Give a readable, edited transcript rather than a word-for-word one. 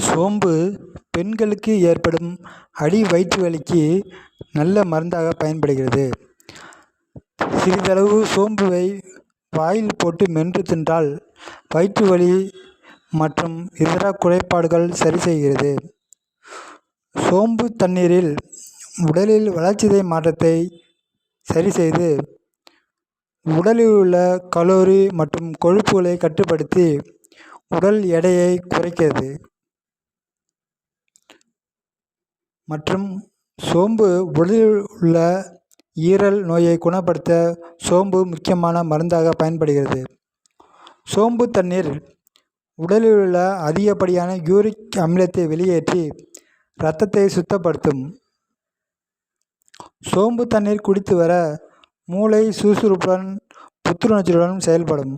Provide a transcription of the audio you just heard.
சோம்பு பெண்களுக்கு ஏற்படும் அடி வயிற்று வலிக்கு நல்ல மருந்தாக பயன்படுகிறது. சிறிதளவு சோம்புவை வாயில் போட்டு மென்று தின்றால் வயிற்று வலி மற்றும் இதர குறைபாடுகள் சரி செய்கிறது. சோம்பு தண்ணீரில் உடலில் வளர்சிதை மாற்றத்தை சரி செய்து உடலில் உள்ள கலோரி மற்றும் கொழுப்புகளை கட்டுப்படுத்தி உடல் எடையை குறைக்கிறது. மற்றும் சோம்பு உடலில் உள்ள ஈரல் நோயை குணப்படுத்த சோம்பு முக்கியமான மருந்தாக பயன்படுகிறது. சோம்பு தண்ணீர் உடலில் உள்ள அதிகப்படியான யூரிக் அமிலத்தை வெளியேற்றி இரத்தத்தை சுத்தப்படுத்தும். சோம்பு தண்ணீர் குடித்து வர மூளை சுறுசுறுப்புடன் புத்துணர்ச்சியுடன் செயல்படும்.